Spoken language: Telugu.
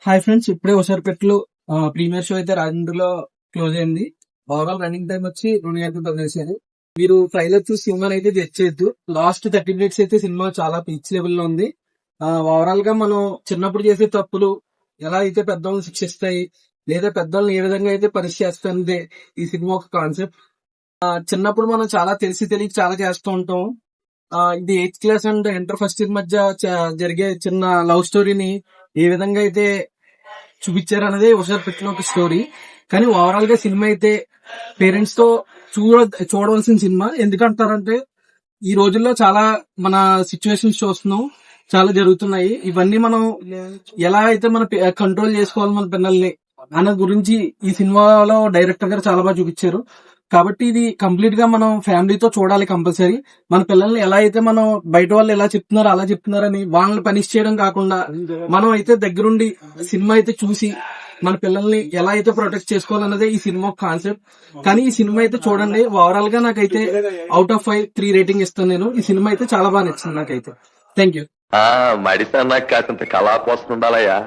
హాయ్ ఫ్రెండ్స్, ఇప్పుడే హుషార్పేటలో ప్రీమియర్ షో అయితే రాజమండ్రిలో క్లోజ్ అయింది. ఓవరాల్ రన్నింగ్ టైం వచ్చి 2 గంటలు వదిలేశారు. మీరు ట్రైలర్ చూసి సినిమాని అయితే తెచ్చేయద్దు. లాస్ట్ 30 మినిట్స్ అయితే సినిమా చాలా పీచ్ లెవెల్ లో ఉంది. ఓవరాల్ గా మనం చిన్నప్పుడు చేసే తప్పులు ఎలా అయితే పెద్దవాళ్ళని శిక్షిస్తాయి, లేదా పెద్దవాళ్ళని ఏ విధంగా అయితే పనిష్ చేస్తుంది ఈ సినిమా ఒక కాన్సెప్ట్. చిన్నప్పుడు మనం చాలా తెలిసి తెలియక చాలా చేస్తూ ఉంటాం. ఇది 8th class and inter first year మధ్య జరిగే చిన్న లవ్ స్టోరీని ఏ విధంగా అయితే చూపించారు అనేది ఒకసారి పెట్టిన ఒక స్టోరీ. కానీ ఓవరాల్ గా సినిమా అయితే పేరెంట్స్ తో చూడవలసిన సినిమా. ఎందుకంటారంటే ఈ రోజుల్లో చాలా మన సిచ్యువేషన్స్ చూస్తున్నాం, చాలా జరుగుతున్నాయి. ఇవన్నీ మనం ఎలా అయితే మన కంట్రోల్ చేసుకోవాలి మన పిల్లల్ని అన్న గురించి ఈ సినిమాలో డైరెక్టర్ గారు చాలా బాగా చూపించారు. కాబట్టి ఇది కంప్లీట్ గా మనం ఫ్యామిలీతో చూడాలి కంపల్సరీ. మన పిల్లల్ని ఎలా అయితే మనం బయట వాళ్ళు ఎలా చెప్తున్నారో అలా చెప్తున్నారని వాళ్ళని పనిష్ చేయడం కాకుండా మనం అయితే దగ్గరుండి సినిమా అయితే చూసి మన పిల్లల్ని ఎలా అయితే ప్రొటెక్ట్ చేసుకోవాలన్నదే ఈ సినిమా కాన్సెప్ట్. కానీ ఈ సినిమా అయితే చూడండి, ఓవరాల్ గా నాకైతే అవుట్ ఆఫ్ 5 3 రేటింగ్ ఇస్తాను నేను. ఈ సినిమా అయితే చాలా బాగా నచ్చింది నాకైతే. Thank you. మడితే నాకు కాసింత కళాపోసం ఉండాలయ్యా.